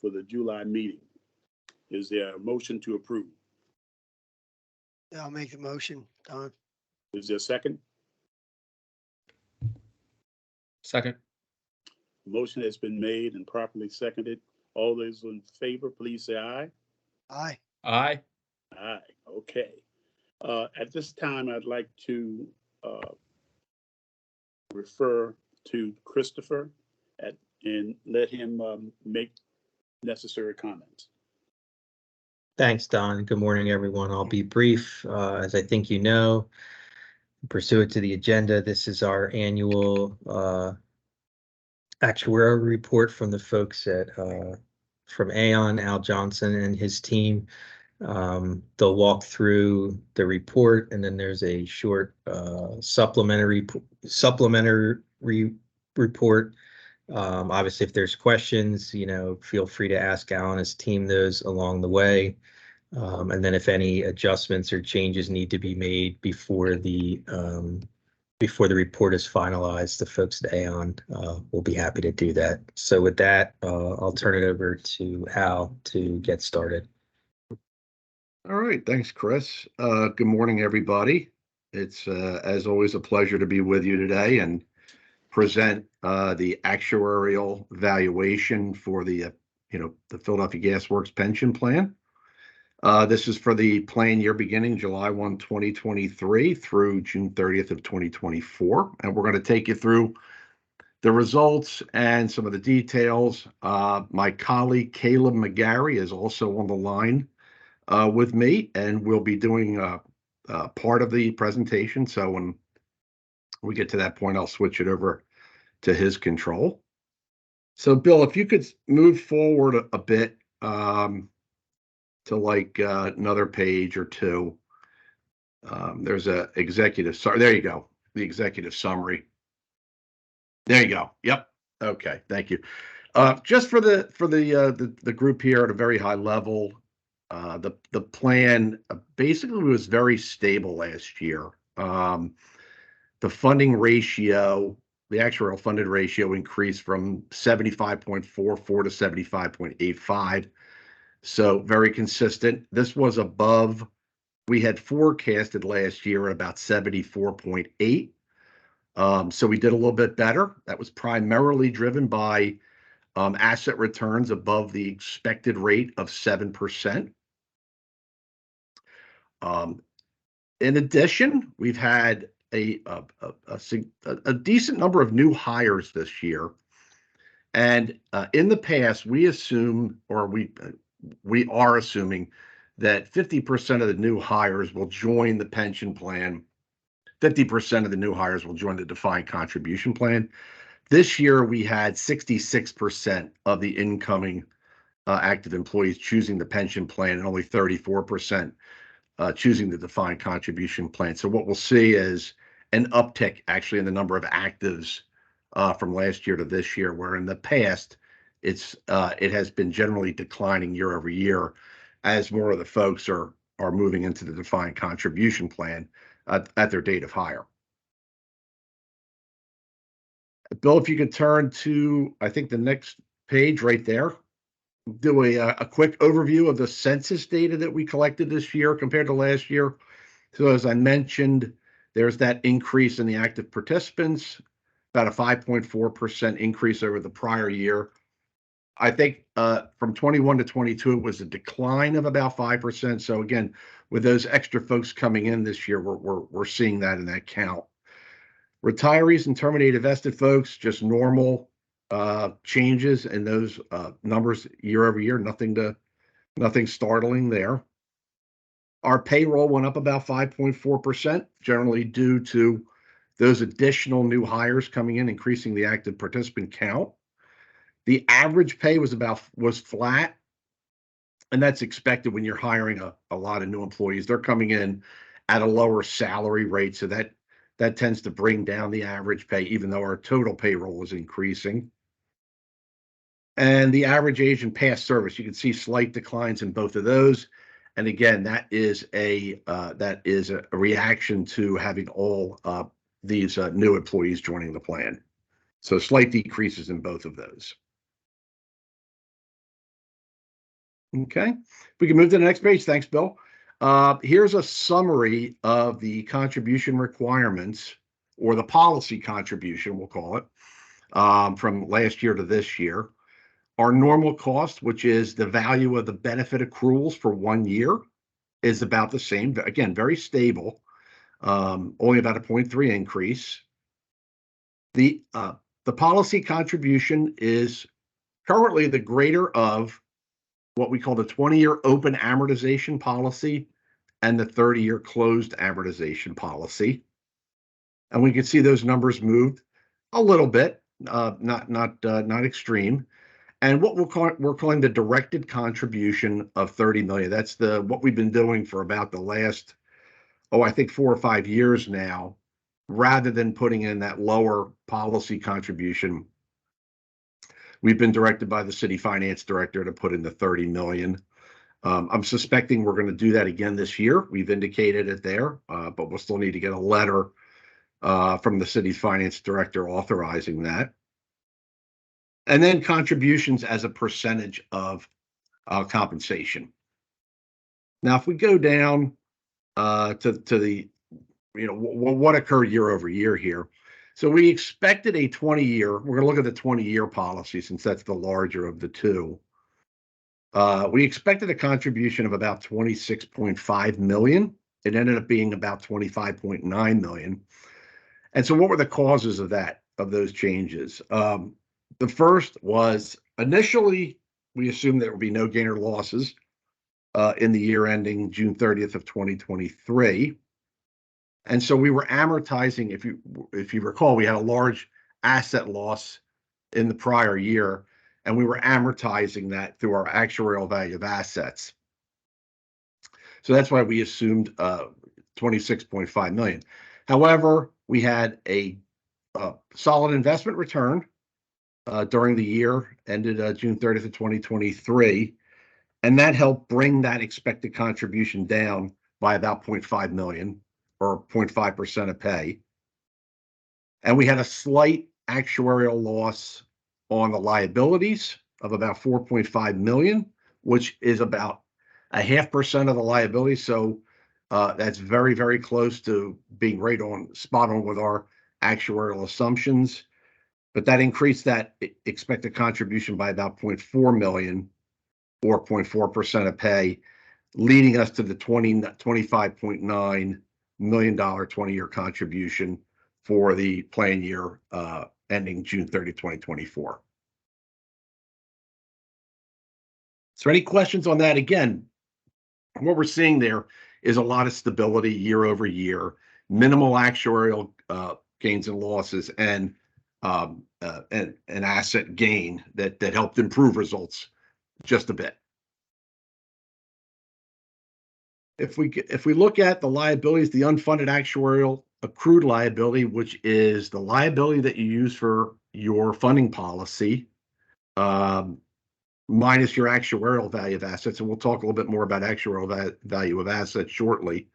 for the July meeting. Is there a motion to approve? I'll make the motion, Don. Is there a second? Second. Motion has been made and properly seconded. All those in favor, please say aye. Aye. Aye. Aye, okay. At this time, I'd like to refer to Christopher and let him make necessary comments. Thanks, Don. Good morning, everyone. I'll be brief. As I think you know, pursuant to the agenda, this is our annual actuarial report from the folks at from Aon, Al Johnson and his team. They'll walk through the report, and then there's a short supplementary report. Obviously, if there's questions, feel free to ask Al and his team those along the way. And then if any adjustments or changes need to be made before the report is finalized, the folks at Aon will be happy to do that. So with that, I'll turn it over to Al to get started. All right. Thanks, Chris. Good morning, everybody. It's, as always, a pleasure to be with you today and present the actuarial valuation for the Philadelphia Gas Works pension plan. This is for the plan year beginning July 1, 2023 through June 30th of 2024. And we're going to take you through the results and some of the details. My colleague, Caleb McGarry, is also on the line with me, and we'll be doing part of the presentation. So when we get to that point, I'll switch it over to his control. So Bill, if you could move forward a bit to like another page or two. There's a executive, sorry, there you go. The executive summary. There you go. Yep. Okay. Thank you. Just for the group here at a very high level, the plan basically was very stable last year. The funding ratio, the actuarial funded ratio increased from 75.44 to 75.85. So very consistent. This was above, we had forecasted last year at about 74.8. So we did a little bit better. That was primarily driven by asset returns above the expected rate of 7%. In addition, we've had a decent number of new hires this year. And in the past, we assume, or we are assuming that 50% of the new hires will join the pension plan. 50% of the new hires will join the defined contribution plan. This year, we had 66% of the incoming active employees choosing the pension plan and only 34% choosing the defined contribution plan. So what we'll see is an uptick actually in the number of actives from last year to this year, where in the past, it has been generally declining year over year as more of the folks are moving into the defined contribution plan at their date of hire. Bill, if you could turn to, I think, the next page right there, do a quick overview of the census data that we collected this year compared to last year. So as I mentioned, there's that increase in the active participants, about a 5.4% increase over the prior year. I think from 21 to 22, it was a decline of about 5%. So again, with those extra folks coming in this year, we're seeing that in that count. Retirees and terminated vested folks, just normal changes in those numbers year over year. Nothing startling there. Our payroll went up about 5.4%, generally due to those additional new hires coming in, increasing the active participant count. The average pay was flat, and that's expected when you're hiring a lot of new employees. They're coming in at a lower salary rate, so that tends to bring down the average pay, even though our total payroll is increasing. And the average age in past service, you can see slight declines in both of those. And again, that is a reaction to having all these new employees joining the plan. So slight decreases in both of those. Okay, we can move to the next page. Thanks, Bill. Here's a summary of the contribution requirements, or the policy contribution, we'll call it, from last year to this year. Our normal cost, which is the value of the benefit accruals for 1 year, is about the same. Again, very stable, only about a 0.3 increase. The policy contribution is currently the greater of what we call the 20-year open amortization policy and the 30-year closed amortization policy. And we can see those numbers moved a little bit, not extreme. And what we're calling the directed contribution of 30 million. That's what we've been doing for about the last, I think 4 or 5 years now, rather than putting in that lower policy contribution. We've been directed by the city finance director to put in the 30 million. I'm suspecting we're going to do that again this year. We've indicated it there, but we'll still need to get a letter from the city finance director authorizing that. And then contributions as a percentage of compensation. Now, if we go down to the, what occurred year over year here. So we expected a 20-year, we're going to look at the 20-year policy since that's the larger of the two. We expected a contribution of about 26.5 million. It ended up being about 25.9 million. And so what were the causes of those changes? The first was initially, we assumed there would be no gain or losses in the year ending June 30th of 2023. And so we were amortizing, if you recall, we had a large asset loss in the prior year, and we were amortizing that through our actuarial value of assets. So that's why we assumed 26.5 million. However, we had a solid investment return during the year ended June 30th of 2023, and that helped bring that expected contribution down by about 0.5 million, or 0.5% of pay. And we had a slight actuarial loss on the liabilities of about 4.5 million, which is about 0.5% of the liability. So that's very, very close to being spot on with our actuarial assumptions. But that increased that expected contribution by about 0.4 million, or 0.4% of pay, leading us to the $25.9 million 20-year contribution for the plan year ending June 30, 2024. So any questions on that? Again, what we're seeing there is a lot of stability year over year, minimal actuarial gains and losses, and an asset gain that helped improve results just a bit. If we look at the liabilities, the unfunded actuarial accrued liability, which is the liability that you use for your funding policy, minus your actuarial value of assets, and we'll talk a little bit more about actuarial value of assets shortly.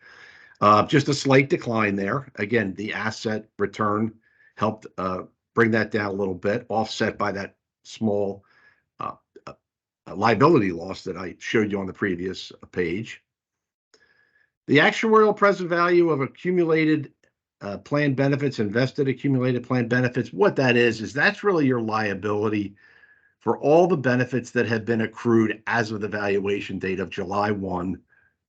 Just a slight decline there. Again, the asset return helped bring that down a little bit, offset by that small liability loss that I showed you on the previous page. The actuarial present value of accumulated plan benefits, invested accumulated plan benefits, what that is that's really your liability for all the benefits that have been accrued as of the valuation date of July 1,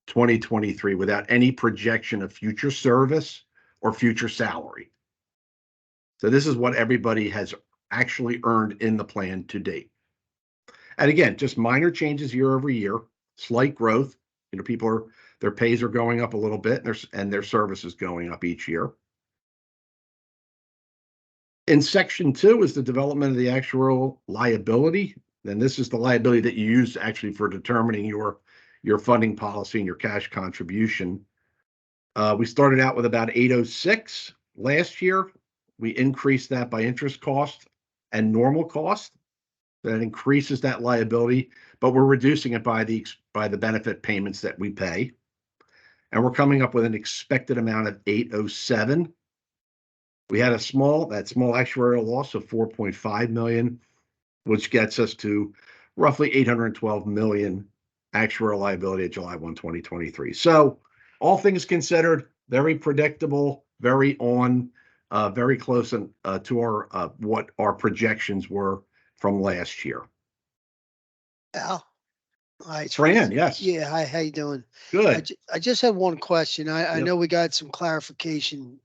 2023, without any projection of future service or future salary. So this is what everybody has actually earned in the plan to date. And again, just minor changes year over year, slight growth. Their pays are going up a little bit, and their service is going up each year. In section 2 is the development of the actuarial liability. And this is the liability that you use actually for determining your funding policy and your cash contribution. We started out with about 806 last year. We increased that by interest cost and normal cost. That increases that liability, but we're reducing it by the benefit payments that we pay. And we're coming up with an expected amount of 807. We had that small actuarial loss of 4.5 million, which gets us to roughly 812 million actuarial liability at July 1, 2023. So all things considered, very predictable, very close to our what our projections were from last year. Al? Hi. Fran, yes. Yeah, hi, how you doing? Good. I just had one question. I Yep. know we got some clarification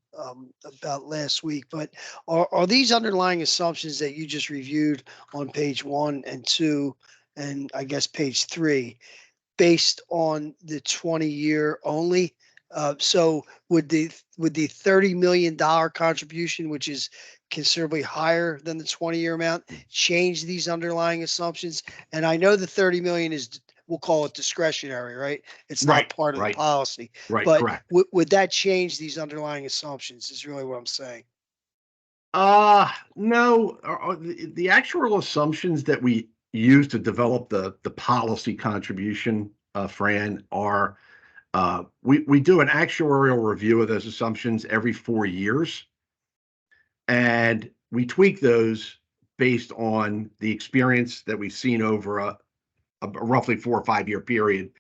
about last week, but are these underlying assumptions that you just reviewed on page 1 and 2, and I guess page 3, based on the 20-year only? So would the $30 million contribution, which is considerably higher than the 20-year amount, change these underlying assumptions? And I know the 30 million is, we'll call it discretionary, right? It's not Right, part of the right. policy. Right, But correct. would that change these underlying assumptions is really what I'm saying. No, the actual assumptions that we use to develop the policy contribution, Fran, are we do an actuarial review of those assumptions every 4 years, and we tweak those based on the experience that we've seen over a roughly 4 or 5 year period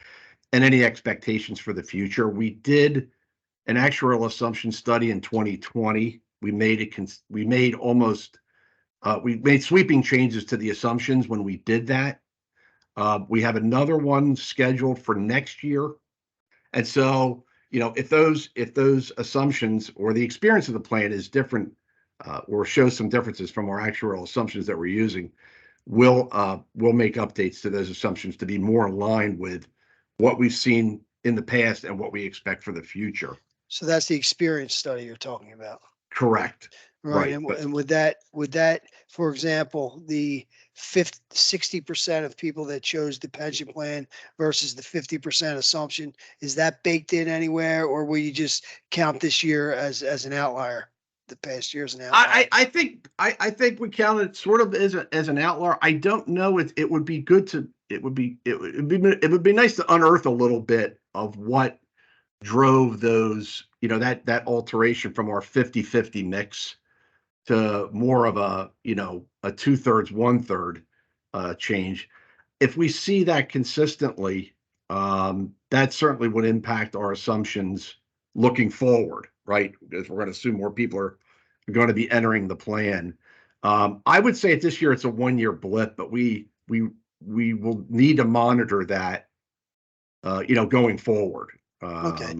and any expectations for the future. We did an actuarial assumption study in 2020. We made sweeping changes to the assumptions when we did that. We have another one scheduled for next year. And so, if those assumptions or the experience of the plan is different, or shows some differences from our actuarial assumptions that we're using, we'll make updates to those assumptions to be more aligned with what we've seen in the past and what we expect for the future. So that's the experience study you're talking about. Correct. Right. Right, but- And would that, for example, the 60% of people that chose the pension plan versus the 50% assumption, is that baked in anywhere, or will you just count this year as an outlier? The past year's an outlier. I think we count it sort of as an outlier. I don't know. It would be good to it would be nice to unearth a little bit of what drove those, that alteration from our 50-50 mix to more of a 2/3, 1/3 change. If we see that consistently, that certainly would impact our assumptions looking forward, right? Because we're going to assume more people are going to be entering the plan. I would say this year it's a 1 year blip, but we will need to monitor that, going forward. Okay.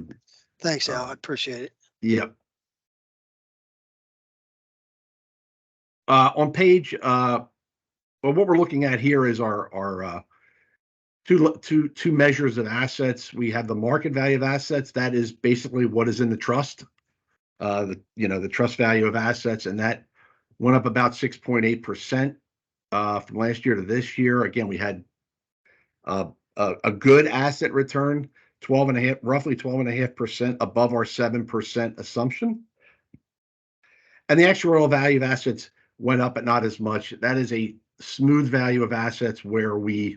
Thanks, Al. I appreciate it. Yep. On page, well, what we're looking at here is our two measures of assets. We have the market value of assets. That is basically what is in the trust, the trust value of assets, and that went up about 6.8% from last year to this year. Again, we had a good asset return, roughly 12.5% above our 7% assumption. And the actuarial value of assets went up, but not as much. That is a smooth value of assets where we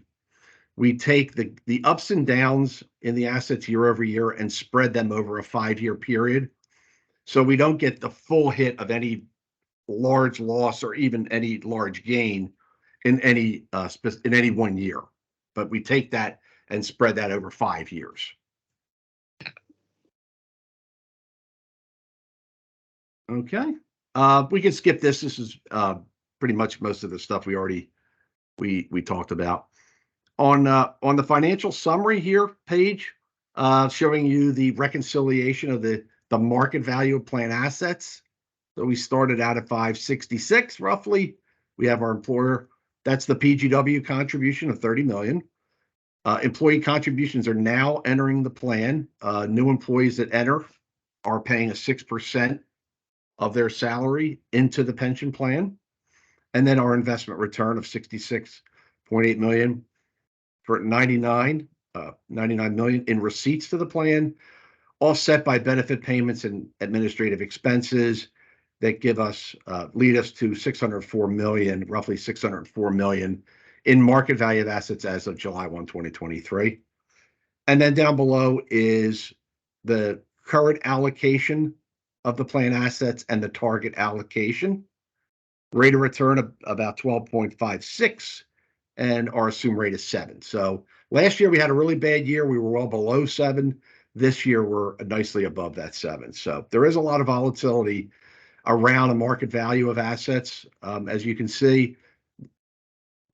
take the ups and downs in the assets year over year and spread them over a 5-year period. So we don't get the full hit of any large loss or even any large gain in any 1 year, but we take that and spread that over 5 years. Okay. We can skip this. This is pretty much most of the stuff we talked about. On the financial summary here page, showing you the reconciliation of the market value of plan assets. So we started out at 566 roughly. We have our employer. That's the PGW contribution of 30 million. Employee contributions are now entering the plan. New employees that enter are paying a 6% of their salary into the pension plan. And then our investment return of 66.8 million for 99 million in receipts to the plan, offset by benefit payments and administrative expenses that lead us to 604 million, roughly 604 million in market value of assets as of July 1, 2023. And then down below is the current allocation of the plan assets and the target allocation. Rate of return of about 12.56 and our assumed rate is 7. So last year we had a really bad year. We were well below 7. This year we're nicely above that 7. So there is a lot of volatility around the market value of assets, as you can see,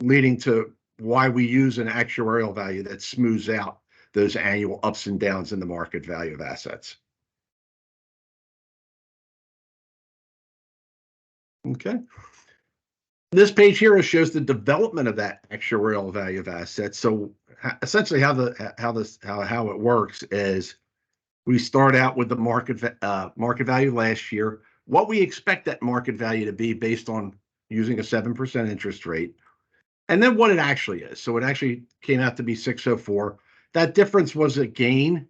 leading to why we use an actuarial value that smooths out those annual ups and downs in the market value of assets. Okay. This page here shows the development of that actuarial value of assets. So essentially how it works is we start out with the market value last year, what we expect that market value to be based on using a 7% interest rate, and then what it actually is. So it actually came out to be 604. That difference was a gain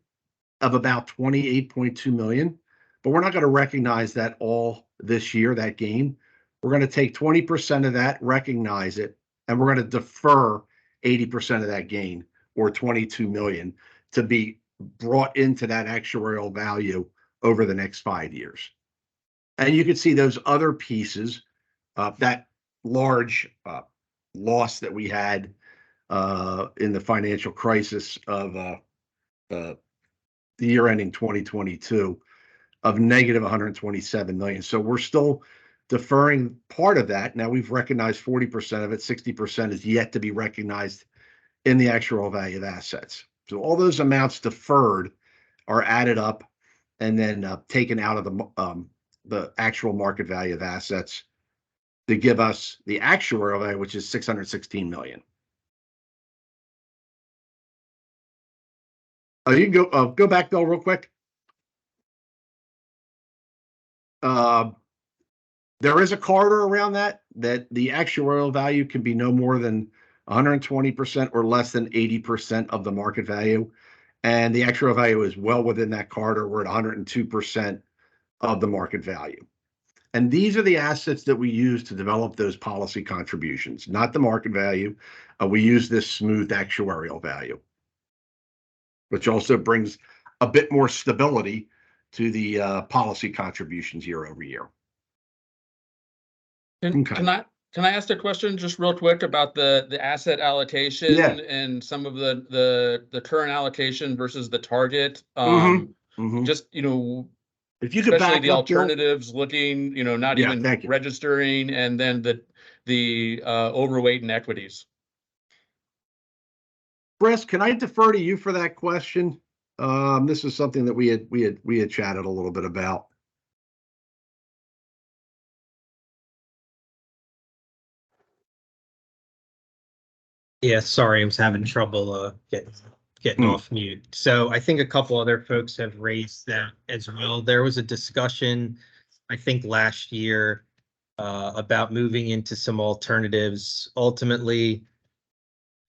of about 28.2 million, but we're not going to recognize that all this year, that gain. We're going to take 20% of that, recognize it, and we're going to defer 80% of that gain, or 22 million, to be brought into that actuarial value over the next 5 years. And you can see those other pieces, that large loss that we had in the financial crisis of the year ending 2022 of negative 127 million. So we're still deferring part of that. Now we've recognized 40% of it, 60% is yet to be recognized in the actual value of assets. So all those amounts deferred are added up and then taken out of the actual market value of assets to give us the actuarial value, which is 616 million. You can go back, Bill, real quick. There is a corridor around that the actuarial value can be no more than 120% or less than 80% of the market value. And the actuarial value is well within that corridor. We're at 102% of the market value. And these are the assets that we use to develop those policy contributions, not the market value. We use this smoothed actuarial value, which also brings a bit more stability to the policy contributions year over year. Can Okay. can I ask a question just real quick about the asset allocation Yeah. and some of the current allocation versus the target? Mhm. Just, you know, If you could especially back the up, Bill. alternatives looking, you know, not Yeah, even thank you. registering, and then the overweight in equities. Chris, can I defer to you for that question? This is something that we had chatted a little bit about. Yeah, sorry, I was having trouble getting off mute. So I think a couple other folks have raised that as well. There was a discussion, I think last year, about moving into some alternatives. Ultimately,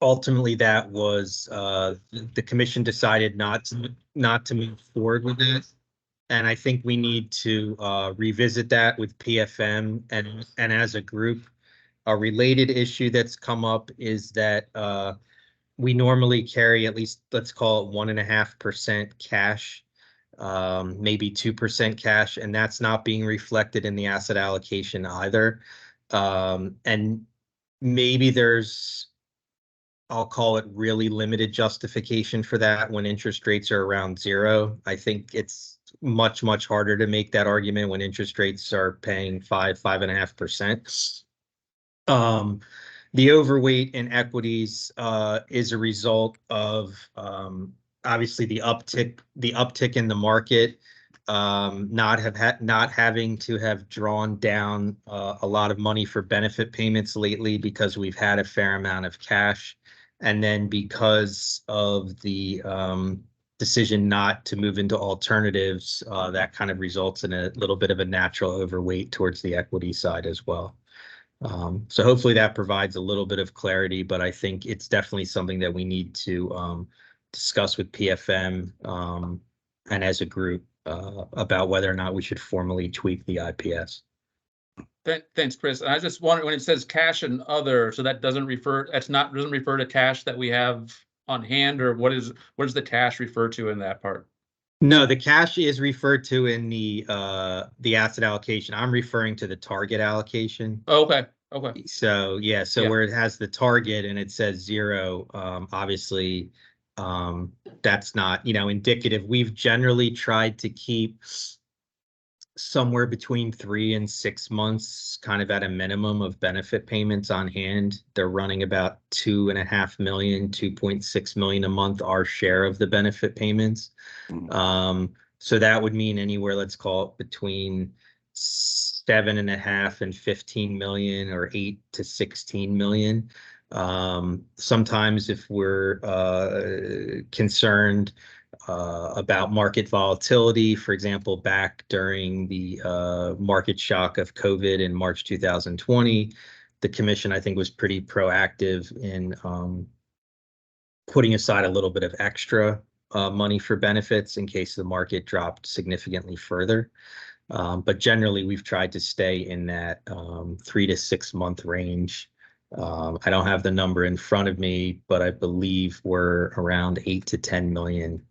that was the commission decided not to move forward with it. And I think we need to revisit that with PFM and as a group. A related issue that's come up is that we normally carry at least, let's call it 1.5% cash, maybe 2% cash, and that's not being reflected in the asset allocation either. And maybe there's, I'll call it, really limited justification for that when interest rates are around 0. I think it's much harder to make that argument when interest rates are paying 5.5%. The overweight in equities is a result of obviously the uptick in the market, not having to have drawn down a lot of money for benefit payments lately because we've had a fair amount of cash, and then because of the decision not to move into alternatives, that kind of results in a little bit of a natural overweight towards the equity side as well. So hopefully that provides a little bit of clarity, but I think it's definitely something that we need to discuss with PFM and as a group about whether or not we should formally tweak the IPS. Thanks, Chris. And I just wonder, when it says cash and other, so that doesn't refer to cash that we have on hand, or what does the cash refer to in that part? No, the cash is referred to in the asset allocation. I'm referring to the target allocation. Oh, okay. Okay. So, yeah, so Yeah. where it has the target and it says 0, obviously, that's not, indicative. We've generally tried to keep somewhere between 3 and 6 months, kind of at a minimum, of benefit payments on hand. They're running about 2.5 million, 2.6 million a month, our share of the benefit payments. So that would mean anywhere, let's call it between 7.5 and 15 million, or 8 to 16 million. Sometimes if we're concerned about market volatility, for example, back during the market shock of COVID in March 2020, the commission, I think, was pretty proactive in putting aside a little bit of extra money for benefits in case the market dropped significantly further. But generally, we've tried to stay in that 3 to 6 month range. I don't have the number in front of me, but I believe we're around 8 to 10 million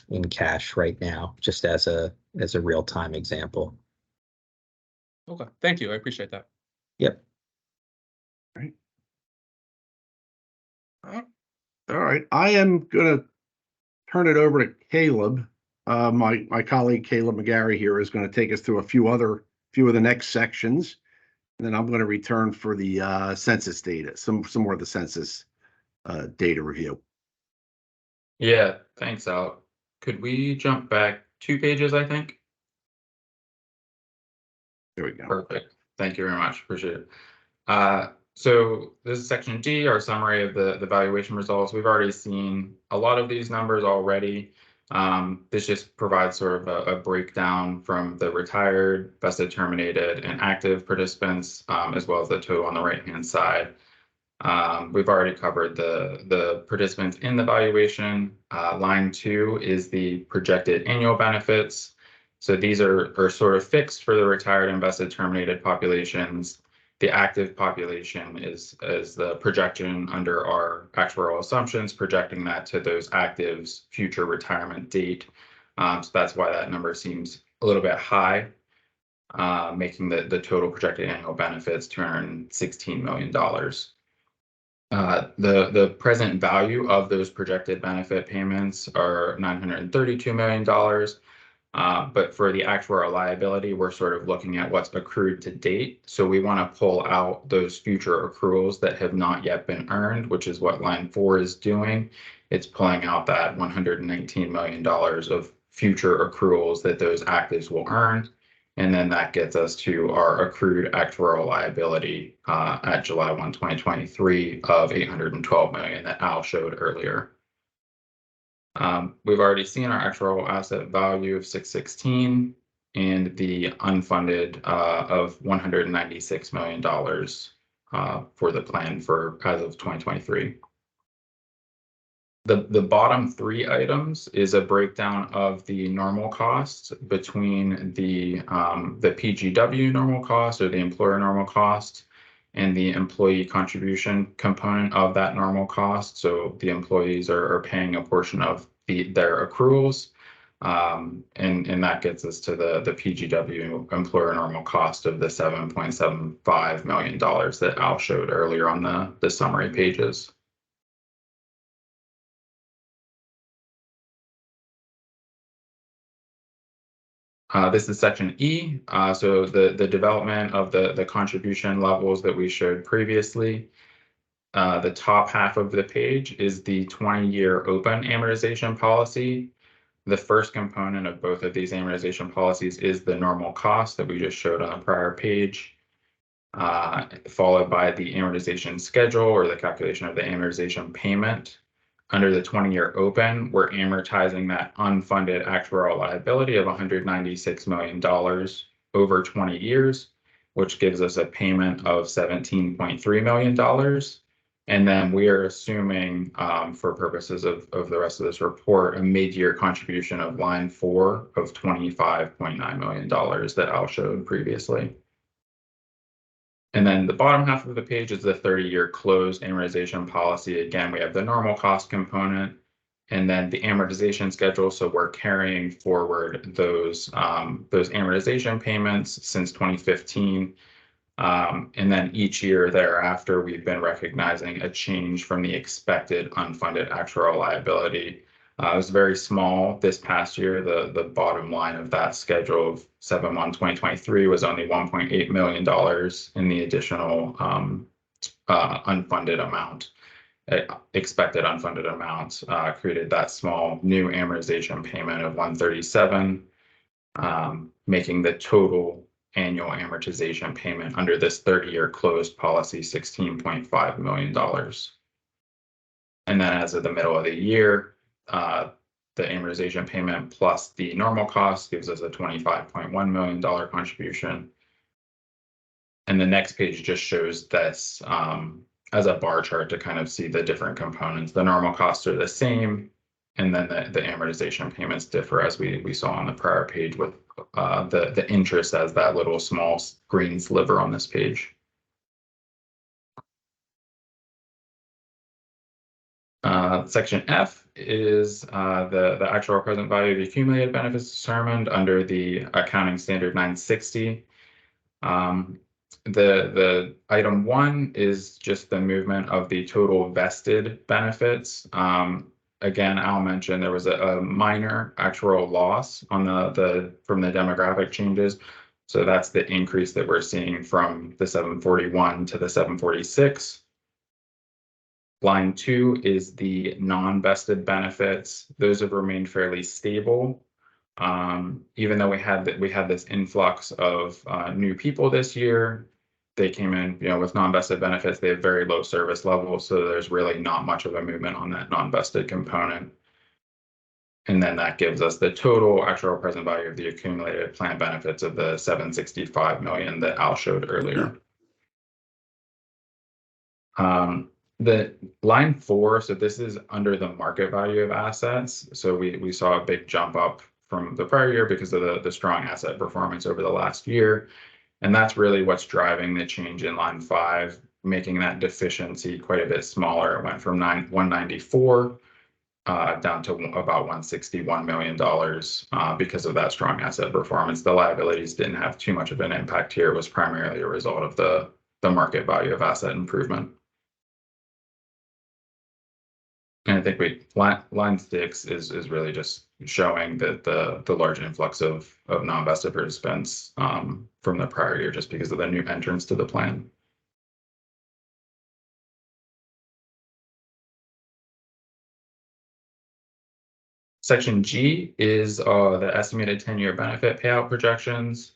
in cash right now, just as a real-time example. Okay. Thank you. I appreciate that. Yep. All right, I am gonna turn it over to Caleb. My colleague Caleb McGarry here is going to take us through a few of the next sections, and then I'm going to return for the census data, some more of the census data review. Yeah, thanks, Al. Could we jump back 2 pages, I think? There we go. Perfect. Thank you very much. Appreciate it. So this is section D, our summary of the valuation results. We've already seen a lot of these numbers already. This just provides sort of a breakdown from the retired, vested, terminated, and active participants, as well as the total on the right-hand side. We've already covered the participants in the valuation. Line 2 is the projected annual benefits. So these are sort of fixed for the retired, invested, terminated populations. The active population is the projection under our actuarial assumptions, projecting that to those actives' future retirement date. So that's why that number seems a little bit high, making the total projected annual benefits $216 million. The present value of those projected benefit payments are $932 million. But for the actuarial liability, we're sort of looking at what's accrued to date. So we want to pull out those future accruals that have not yet been earned, which is what line 4 is doing. It's pulling out that $119 million of future accruals that those actives will earn. And then that gets us to our accrued actuarial liability at July 1, 2023 of $812 million that Al showed earlier. We've already seen our actual asset value of 616 and the unfunded of $196 million for the plan for as of 2023. The bottom 3 items is a breakdown of the normal costs between the PGW normal cost, or the employer normal cost, and the employee contribution component of that normal cost. So the employees are paying a portion of their accruals, and that gets us to the PGW employer normal cost of the $7.75 million that Al showed earlier on the summary pages. This is section E, so the development of the contribution levels that we showed previously. The top half of the page is the 20-year open amortization policy. The first component of both of these amortization policies is the normal cost that we just showed on the prior page, followed by the amortization schedule, or the calculation of the amortization payment. Under the 20-year open, we're amortizing that unfunded actuarial liability of $196 million over 20 years, which gives us a payment of $17.3 million. And then we are assuming, for purposes of the rest of this report, a mid-year contribution of line 4 of $25.9 million that Al showed previously. And then the bottom half of the page is the 30-year closed amortization policy. Again, we have the normal cost component and then the amortization schedule. So we're carrying forward those amortization payments since 2015 And then each year thereafter, we've been recognizing a change from the expected unfunded actuarial liability. It was very small this past year. The bottom line of that schedule of 7/1/2023 was only $1.8 million in the additional unfunded amount. Expected unfunded amounts created that small new amortization payment of 137, making the total annual amortization payment under this 30-year closed policy $16.5 million. And then as of the middle of the year, the amortization payment plus the normal cost gives us a $25.1 million contribution. And the next page just shows this as a bar chart to kind of see the different components. The normal costs are the same, and then the amortization payments differ, as we saw on the prior page, with the interest as that little small green sliver on this page. Section F is the actual present value of the accumulated benefits determined under the accounting standard 960. The item 1 is just the movement of the total vested benefits. Again, Al mentioned there was a minor actual loss on from the demographic changes. So that's the increase that we're seeing from the 741 to the 746. Line 2 is the non-vested benefits. Those have remained fairly stable. Even though we had this influx of new people this year, they came in, with non-vested benefits. They have very low service levels, so there's really not much of a movement on that non-vested component. And then that gives us the total actual present value of the accumulated plan benefits of the $765 million that Al showed earlier. The line 4, so this is under the market value of assets. So we saw a big jump up from the prior year because of the strong asset performance over the last year. And that's really what's driving the change in line 5, making that deficiency quite a bit smaller. It went from 194 down to about $161 million because of that strong asset performance. The liabilities didn't have too much of an impact here. It was primarily a result of the market value of asset improvement. And I think line 6 is really just showing that the large influx of non-vested participants from the prior year, just because of the new entrants to the plan. Section G is the estimated 10-year benefit payout projections.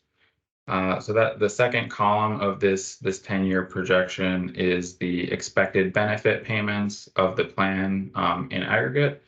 So that the second column of this 10-year projection is the expected benefit payments of the plan in aggregate.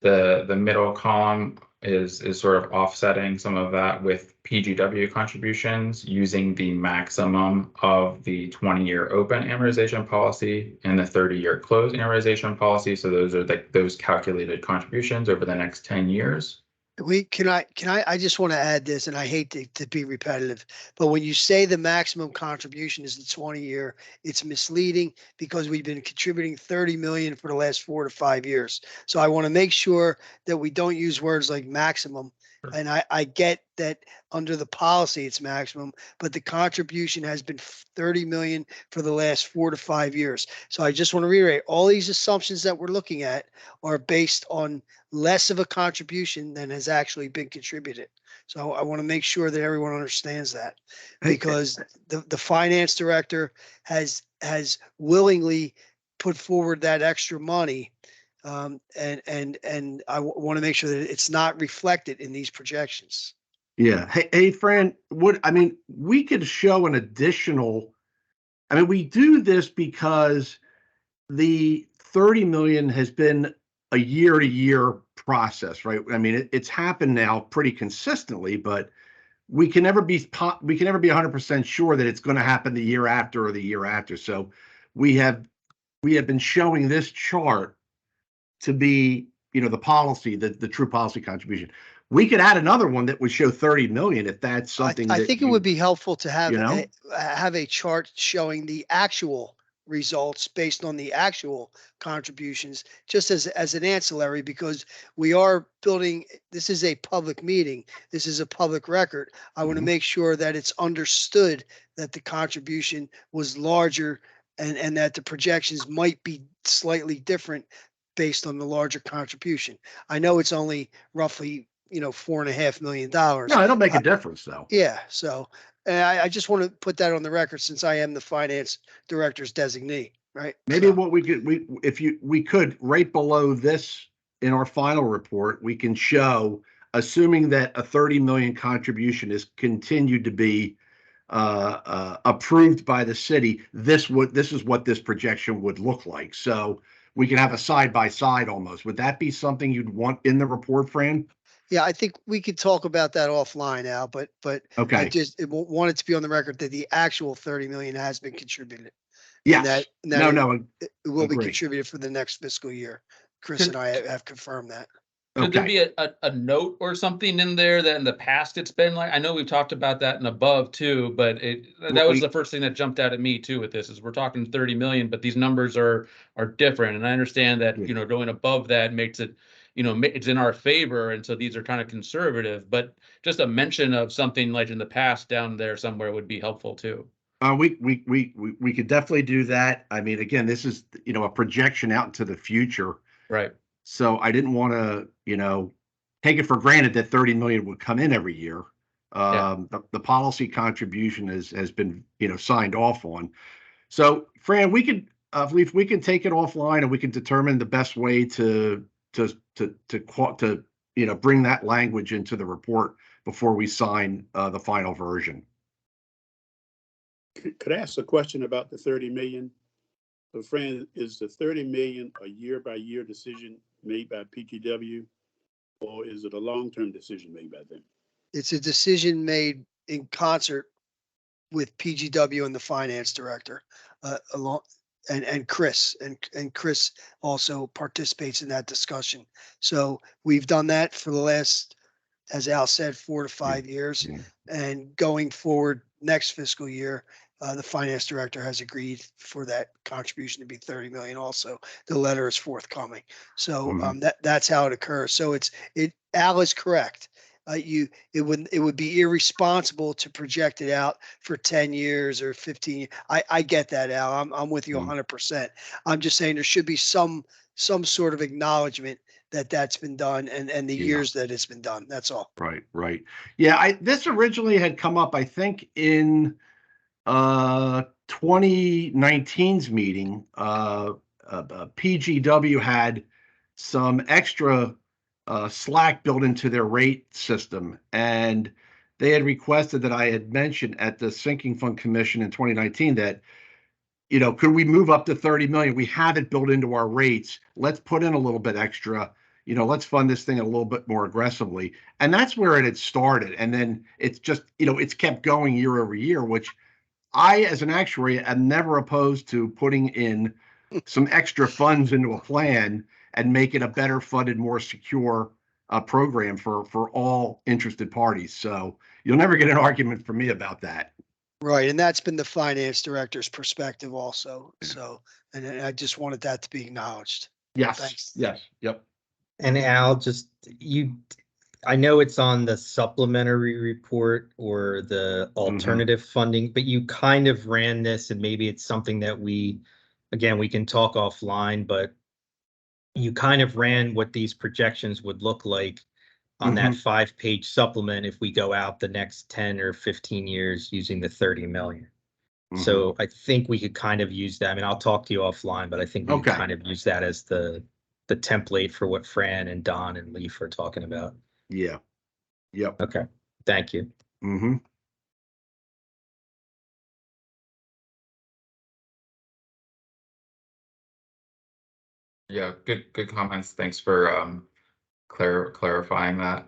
The middle column is sort of offsetting some of that with PGW contributions using the maximum of the 20-year open amortization policy and the 30-year closed amortization policy. So those are those calculated contributions over the next 10 years. I just want to add this, and I hate to be repetitive, but when you say the maximum contribution is the 20-year, it's misleading because we've been contributing 30 million for the last 4 to 5 years. So I want to make sure that we don't use words like maximum. And I get that under the policy it's maximum, but the contribution has been 30 million for the last 4 to 5 years. So I just want to reiterate, all these assumptions that we're looking at are based on less of a contribution than has actually been contributed. So I want to make sure that everyone understands that, because the finance director has willingly put forward that extra money. And I want to make sure that it's not reflected in these projections. Yeah. Hey, Fran, we could show an additional, we do this because the 30 million has been a year-to-year process, right? It's happened now pretty consistently, but we can never be 100% sure that it's going to happen the year after or the year after. So we have been showing this chart to be, the policy, the true policy contribution. We could add another one that would show 30 million if that's something. I think it would be helpful to have have a chart showing the actual results based on the actual contributions, just as an ancillary, because we are building, this is a public meeting. This is a public record. I want to Mhm. make sure that it's understood that the contribution was larger and that the projections might be slightly different based on the larger contribution. I know it's only roughly, $4.5 million. No, it'll make a difference though. Yeah, so I just want to put that on the record since I am the finance director's designee, right? Maybe So, what we could, right below this in our final report, we can show, assuming that a 30 million contribution is continued to be approved by the city, this is what this projection would look like. So we can have a side by side almost. Would that be something you'd want in the report, Fran? yeah, I think we could talk about that offline, Al, but I Okay. just want it to be on the record that the actual 30 million has been contributed. Yes. And that No, it- no. It will be Agree. contributed for the next fiscal year. Chris and I have confirmed that. Could there Okay. be a note or something in there that in the past it's been like, I know we've talked about that and above too, but that was the first thing that jumped out at me too with this is we're talking 30 million, but these numbers are different. And I understand that, Yeah. going above that makes it, it's in our favor. And so these are kind of conservative, but just a mention of something like in the past down there somewhere would be helpful too. We could definitely do that. I mean, again, this is, a projection out into the future. Right. So I didn't want to, take it for granted that 30 million would come in every year. The policy contribution has been, signed off on. So Fran, we can take it offline and we can determine the best way to bring that language into the report before we sign the final version. Could I ask a question about the 30 million? So Fran, is the 30 million a year by year decision made by PGW? Or is it a long-term decision made by them? It's a decision made in concert with PGW and the finance director, along and Chris and Chris also participates in that discussion. So we've done that for the last, as Al said, 4 to 5 years. Yeah. And going forward next fiscal year, the finance director has agreed for that contribution to be 30 million also. The letter is forthcoming. So that's how it occurs. So Al is correct. It would be irresponsible to project it out for 10 years or 15. I get that, Al. I'm with you 100%. I'm just saying there should be some sort of acknowledgement that that's been done and the years that it's been done. That's all. Right. Yeah, this originally had come up, I think, in 2019's meeting. PGW had some extra slack built into their rate system, and they had requested that I had mentioned at the Sinking Fund Commission in 2019 that, could we move up to 30 million? We have it built into our rates. Let's put in a little bit extra. Let's fund this thing a little bit more aggressively. And that's where it had started. And then it's just, it's kept going year over year, which I, as an actuary, am never opposed to putting in some extra funds into a plan and make it a better funded, more secure program for all interested parties. So you'll never get an argument from me about that. Right. And that's been the finance director's perspective also. So, and I just wanted that to be acknowledged. Yes. Thanks. Yes. Yep. And Al, I know it's on the supplementary report or the alternative funding, but you kind of ran this, and maybe it's something that we can talk offline, but you kind of ran what these projections would look like on that 5-page supplement if we go out the next 10 or 15 years using the 30 million. So I think we could kind of use that. I mean, I'll talk to you offline, but I think we could kind of use that as the template for what Fran and Don and Leaf are talking about. Yeah. Yep. Okay. Thank you. Yeah, good comments. Thanks for clarifying that.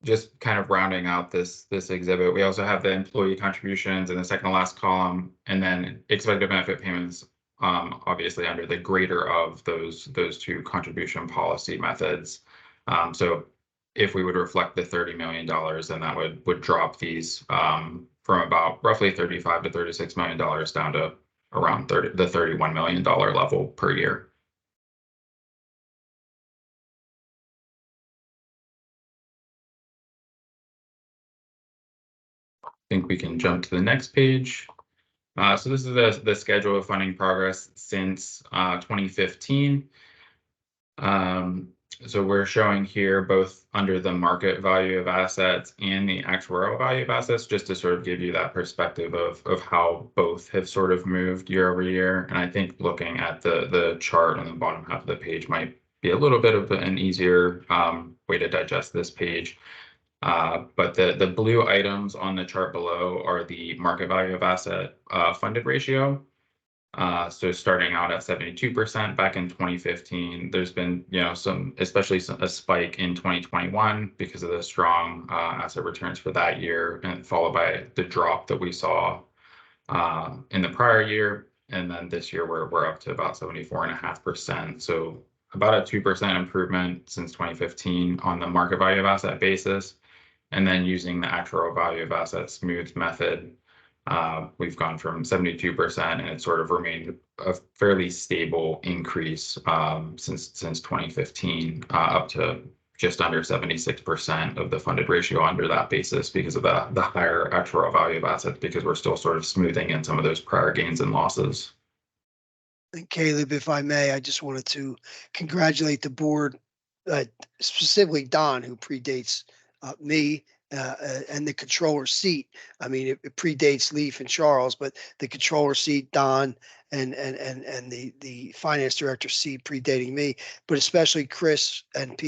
Just kind of rounding out this exhibit, we also have the employee contributions in the second to last column, and then expected benefit payments, obviously under the greater of those two contribution policy methods. So if we would reflect the $30 million, then that would drop these from about roughly $35 to $36 million down to around the $31 million level per year. I think we can jump to the next page. So this is the schedule of funding progress since 2015. So we're showing here both under the market value of assets and the actuarial value of assets, just to sort of give you that perspective of how both have sort of moved year over year. And I think looking at the chart on the bottom half of the page might be a little bit of an easier way to digest this page. But the blue items on the chart below are the market value of asset funded ratio. So starting out at 72% back in 2015, there's been, especially a spike in 2021 because of the strong asset returns for that year, and followed by the drop that we saw in the prior year. And then this year we're up to about 74.5%. So about a 2% improvement since 2015 on the market value of asset basis. And then using the actuarial value of asset smoothed method, we've gone from 72%, and it's sort of remained a fairly stable increase since 2015, up to just under 76% of the funded ratio under that basis because of the higher actuarial value of assets, because we're still sort of smoothing in some of those prior gains and losses. And Caleb, if I may, I just wanted to congratulate the board, specifically Don, who predates me and the controller seat. I mean, it predates Leaf and Charles, but the controller seat, Don, and the finance director seat predating me, but especially Chris and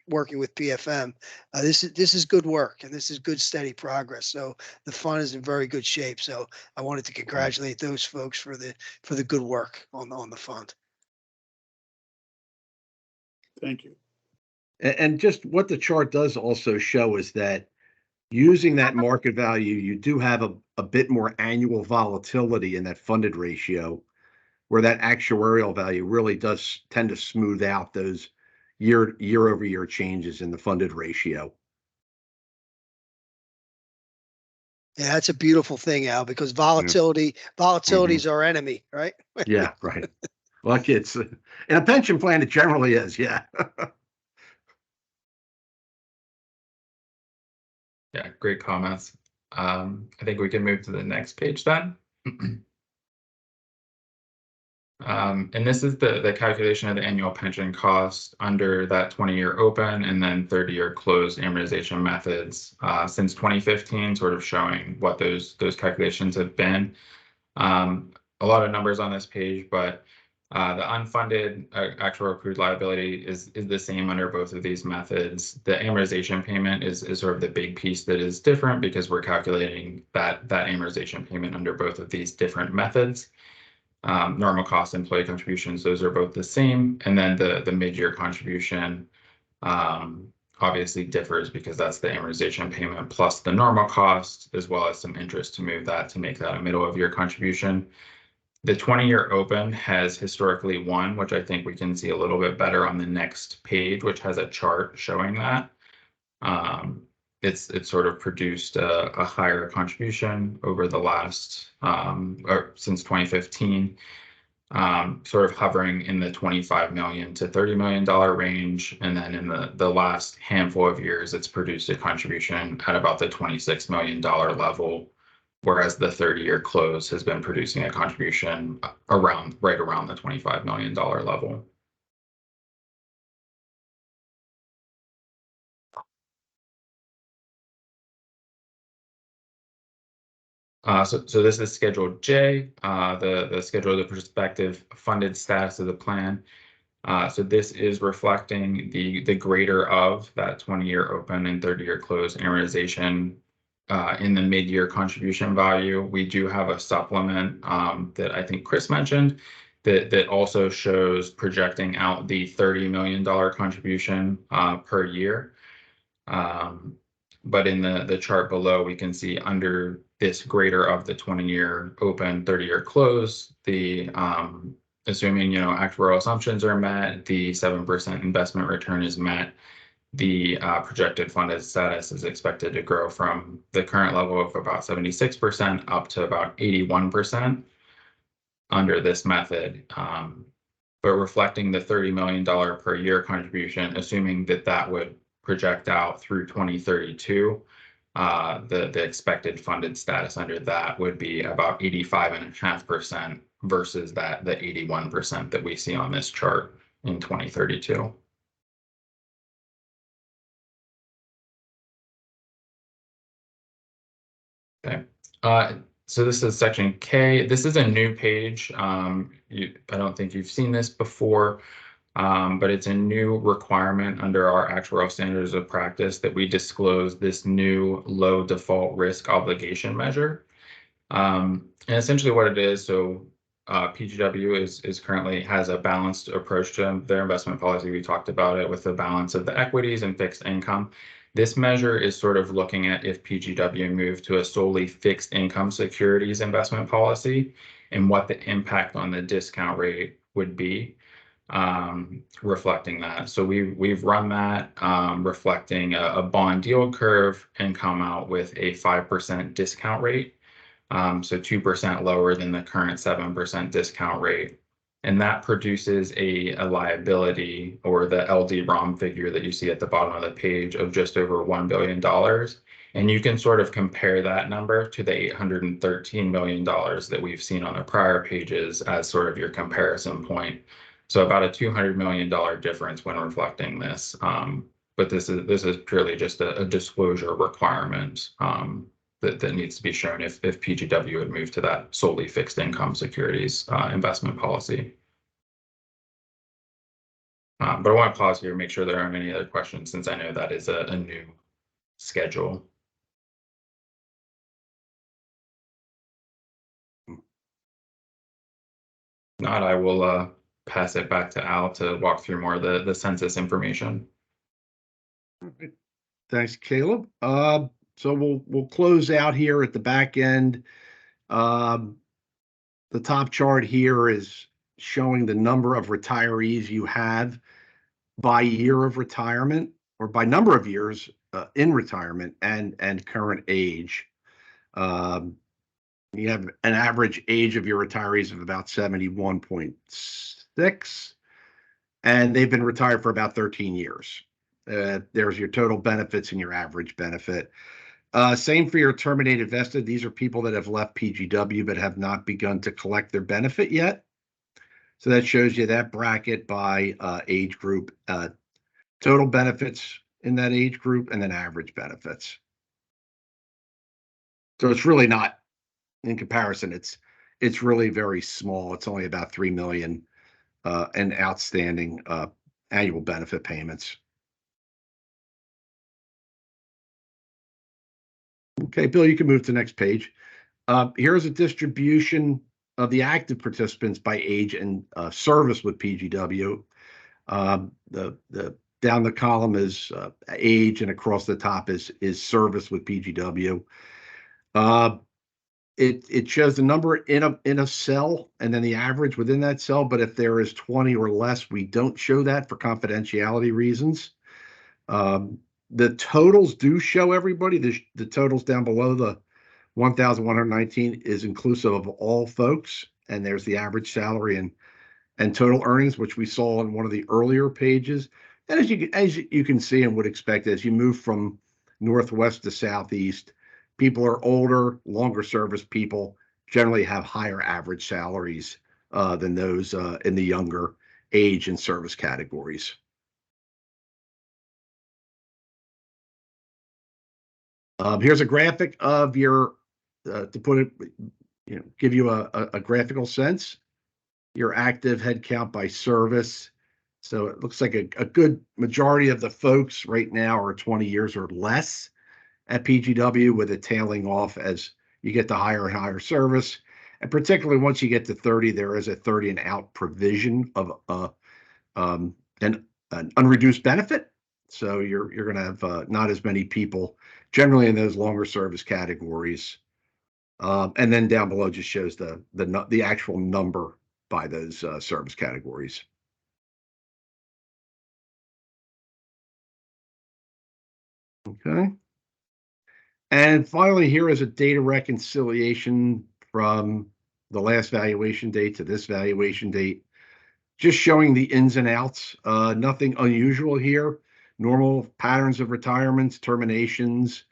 working with PFM. This is good work, and this is good, steady progress. So the fund is in very good shape. So I wanted to congratulate those folks for the good work on the fund. Thank you. And just what the chart does also show is that using that market value, you do have a bit more annual volatility in that funded ratio, where that actuarial value really does tend to smooth out those year over year changes in the funded ratio. Yeah, that's a beautiful thing, Al, because volatility is our enemy, right? Yeah, right. Look, it's in a pension plan, it generally is. Yeah. Yeah, great comments. I think we can move to the next page then. And this is the calculation of the annual pension cost under that 20-year open and then 30-year closed amortization methods since 2015, sort of showing what those calculations have been. A lot of numbers on this page, but the unfunded actual accrued liability is the same under both of these methods. The amortization payment is sort of the big piece that is different, because we're calculating that amortization payment under both of these different methods. Normal cost employee contributions, those are both the same. And then the mid-year contribution obviously differs, because that's the amortization payment plus the normal cost, as well as some interest to move that to make that a middle of year contribution. The 20-year open has historically won, which I think we can see a little bit better on the next page, which has a chart showing that. It's sort of produced a higher contribution over the last, or since 2015, sort of hovering in the $25 million to $30 million range. And then in the last handful of years, it's produced a contribution at about the $26 million level, whereas the 30-year close has been producing a contribution right around the $25 million level. So this is Schedule J, the schedule of the prospective funded status of the plan. So this is reflecting the greater of that 20-year open and 30-year close amortization in the mid-year contribution value. We do have a supplement that I think Chris mentioned that also shows projecting out the $30 million contribution per year. But in the chart below, we can see under this greater of the 20-year open, 30-year close, the assuming actuarial assumptions are met, the 7% investment return is met, the projected funded status is expected to grow from the current level of about 76% up to about 81%. under this method. But reflecting the $30 million per year contribution, assuming that that would project out through 2032, the expected funded status under that would be about 85.5% versus the 81% that we see on this chart in 2032. Okay. So this is section K. This is a new page. I don't think you've seen this before, but it's a new requirement under our actuarial standards of practice that we disclose this new low default risk obligation measure. And essentially what it is, so PGW is currently has a balanced approach to their investment policy. We talked about it with the balance of the equities and fixed income. This measure is sort of looking at if PGW moved to a solely fixed income securities investment policy and what the impact on the discount rate would be, reflecting that. So we've run that, reflecting a bond yield curve and come out with a 5% discount rate. So 2% lower than the current 7% discount rate. And that produces a liability, or the LD-ROM figure that you see at the bottom of the page, of just over $1 billion. And you can sort of compare that number to the $813 million that we've seen on the prior pages as sort of your comparison point. So about a $200 million difference when reflecting this. But this is purely just a disclosure requirement that needs to be shown if PGW would move to that solely fixed income securities investment policy. But I want to pause here and make sure there aren't any other questions, since I know that is a new schedule. If not, I will pass it back to Al to walk through more of the census information. Thanks, Caleb. So we'll close out here at the back end. The top chart here is showing the number of retirees you have by year of retirement, or by number of years in retirement and current age. You have an average age of your retirees of about 71.6, and they've been retired for about 13 years. There's your total benefits and your average benefit. Same for your terminated vested. These are people that have left PGW but have not begun to collect their benefit yet. So that shows you that bracket by age group, total benefits in that age group, and then average benefits. So it's really not, in comparison, it's really very small. It's only about 3 million in outstanding annual benefit payments. Okay, Bill, you can move to the next page. Here's a distribution of the active participants by age and service with PGW. The down the column is age, and across the top is service with PGW. It shows the number in a cell and then the average within that cell. But if there is 20 or less, we don't show that for confidentiality reasons. The totals do show everybody. The totals down below the 1,119 is inclusive of all folks, and there's the average salary and total earnings, which we saw on one of the earlier pages. And as you can see and would expect, as you move from northwest to southeast, people are older, longer service people generally have higher average salaries than those in the younger age and service categories. Here's a graphic of your, to put it, give you a graphical sense, your active head count by service. So it looks like a good majority of the folks right now are 20 years or less at PGW, with it tailing off as you get to higher and higher service. And particularly once you get to 30, there is a 30 and out provision of an unreduced benefit. So you're going to have not as many people generally in those longer service categories. And then down below just shows the actual number by those service categories. Okay. And finally, here is a data reconciliation from the last valuation date to this valuation date. Just showing the ins and outs, nothing unusual here. Normal patterns of retirements, terminations.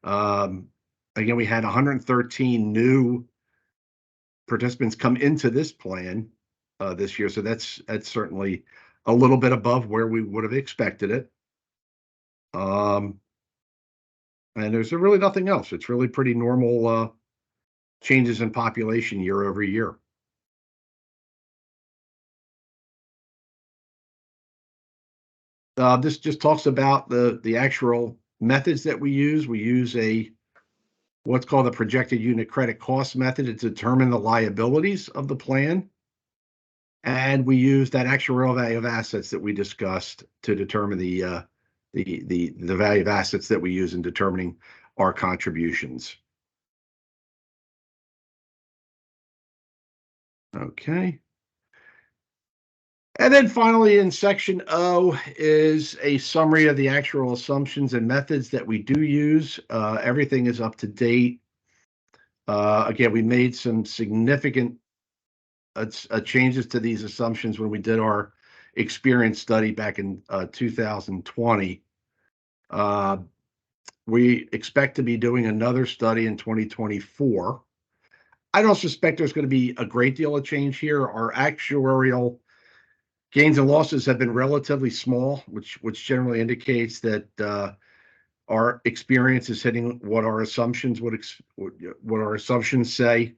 Again, we had 113 new participants come into this plan this year, so that's certainly a little bit above where we would have expected it. And there's really nothing else. It's really pretty normal changes in population year over year. This just talks about the actual methods that we use. We use what's called a projected unit credit cost method to determine the liabilities of the plan. And we use that actuarial value of assets that we discussed to determine the value of assets that we use in determining our contributions. Okay. And then finally, in section O is a summary of the actual assumptions and methods that we do use. Everything is up to date. Again, we made some significant changes to these assumptions when we did our experience study back in 2020. We expect to be doing another study in 2024. I don't suspect there's going to be a great deal of change here. Our actuarial gains and losses have been relatively small, which generally indicates that our experience is hitting what our assumptions what our assumptions say.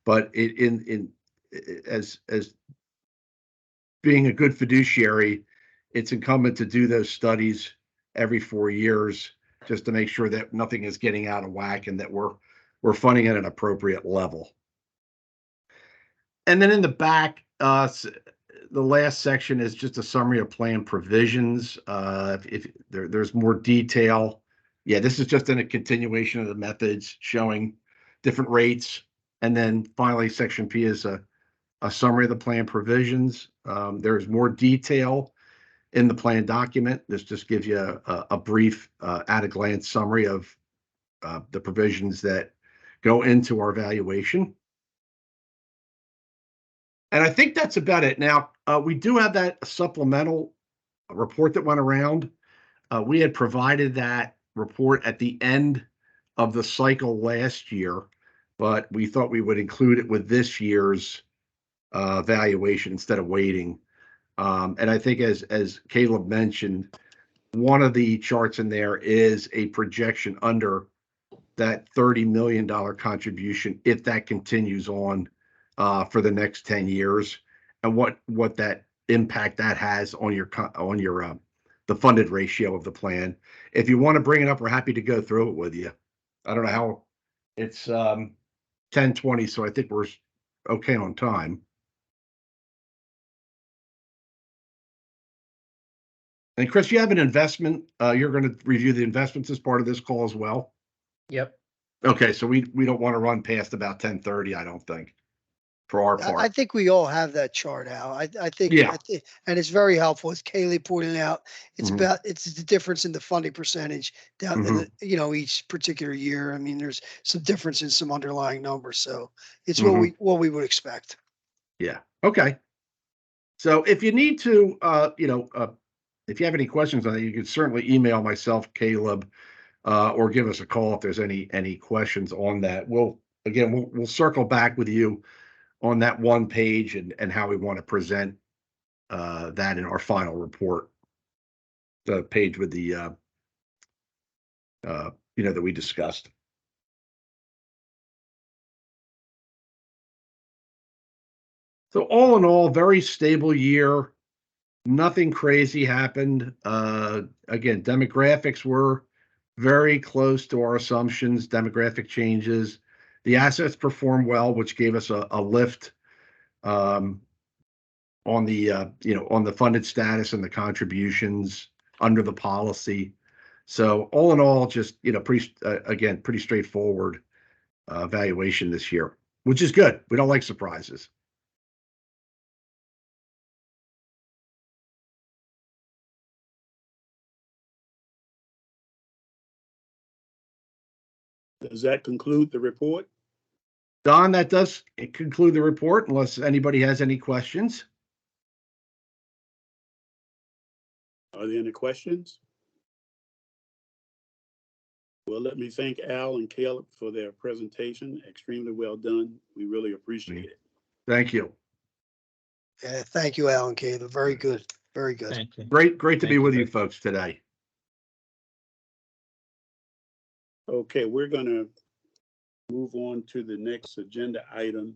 But as being a good fiduciary, it's incumbent to do those studies every 4 years just to make sure that nothing is getting out of whack and that we're funding at an appropriate level. And then in the back, the last section is just a summary of plan provisions. If there's more detail, yeah, this is just in a continuation of the methods showing different rates. And then finally, section P is a summary of the plan provisions. There's more detail in the plan document. This just gives you a brief at-a-glance summary of the provisions that go into our valuation. And I think that's about it. Now, we do have that supplemental report that went around. We had provided that report at the end of the cycle last year, but we thought we would include it with this year's valuation instead of waiting. And I think as Caleb mentioned, one of the charts in there is a projection under that $30 million contribution if that continues on for the next 10 years, and what that impact that has on your the funded ratio of the plan. If you want to bring it up, we're happy to go through it with you. I don't know how it's 10:20, so I think we're okay on time. And Chris, you have an investment. You're going to review the investments as part of this call as well. Yep. Okay, so we don't want to run past about 10:30, I don't think, for our part. I think we all have that chart out. I think, Yeah. and it's very helpful. As Kaylee pointed out, it's Mhm. it's the difference in the funding percentage down in the, each particular year. I mean, there's some difference in some underlying numbers. So it's what we would expect. Yeah. Okay. So if you need to, if you have any questions on it, you can certainly email myself, Caleb, or give us a call if there's any questions on that. We'll circle back with you on that one page and how we want to present that in our final report. The page with the that we discussed. So all in all, very stable year. Nothing crazy happened. Again, demographics were very close to our assumptions, demographic changes. The assets performed well, which gave us a lift on the on the funded status and the contributions under the policy. So all in all, just pretty straightforward valuation this year, which is good. We don't like surprises. Does that conclude the report? Don, that does conclude the report unless anybody has any questions. Are there any questions? Well, let me thank Al and Caleb for their presentation. Extremely well done. We really appreciate it. Thank you. Yeah, thank you, Alan Caleb. Very good. Very good. Thank you. Great to Thank be you with you both. folks today. Okay, we're gonna move on to the next agenda item.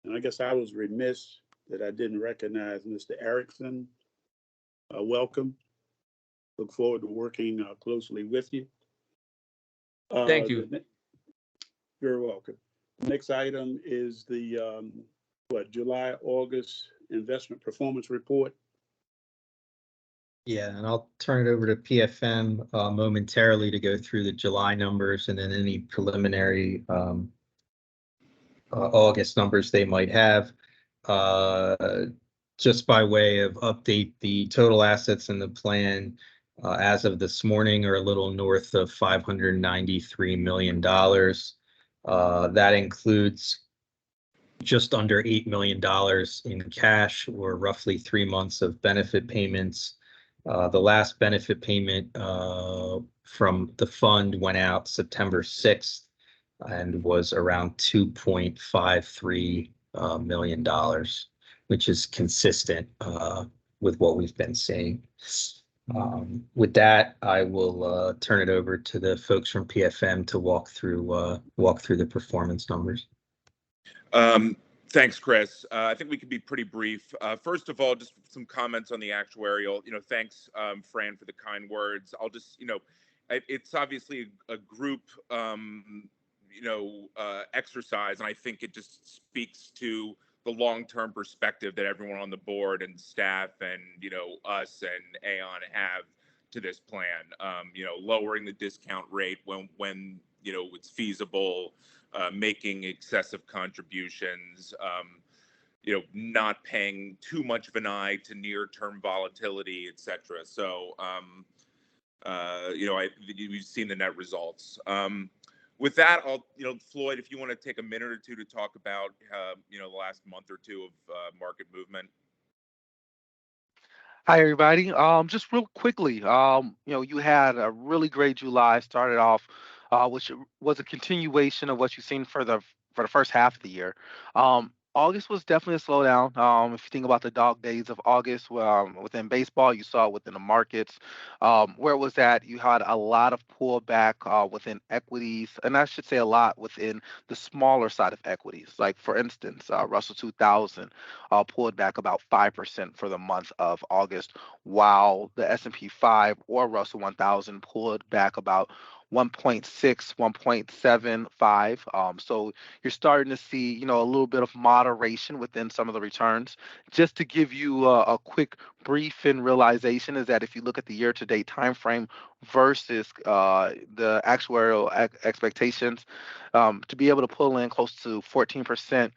And I guess I was remiss that I didn't recognize Mr. Erickson. Welcome. Look forward to working closely with you. Thank you. You're welcome. Next item is the July, August investment performance report. Yeah, and I'll turn it over to PFM momentarily to go through the July numbers and then any preliminary August numbers they might have. Just by way of update, the total assets in the plan as of this morning are a little north of $593 million. That includes just under $8 million in cash, or roughly 3 months of benefit payments. The last benefit payment from the fund went out September 6th and was around $2.53 million, which is consistent with what we've been seeing. With that, I will turn it over to the folks from PFM to walk through the performance numbers. Thanks, Chris. I think we can be pretty brief. First of all, just some comments on the actuarial. Thanks, Fran, for the kind words. I'll just, it's obviously a group, exercise, and I think it just speaks to the long-term perspective that everyone on the board and staff and us and Aon have to this plan. Lowering the discount rate when it's feasible. Making excessive contributions, not paying too much of an eye to near-term volatility, et cetera. So, we've seen the net results. With that, Floyd, if you want to take a minute or two to talk about, the last month or two of market movement. Hi, everybody. Just real quickly, you had a really great July, started off, which was a continuation of what you've seen for the first half of the year. August was definitely a slowdown. If you think about the dog days of August, within baseball, you saw it within the markets. Where it was at, you had a lot of pullback within equities, and I should say a lot within the smaller side of equities. Like, for instance, Russell 2000 pulled back about 5% for the month of August, while the S&P 5 or Russell 1000 pulled back about 1.6, 1.75. So you're starting to see, a little bit of moderation within some of the returns. Just to give you a quick brief and realization is that if you look at the year-to-date time frame versus the actuarial expectations, to be able to pull in close to 14%,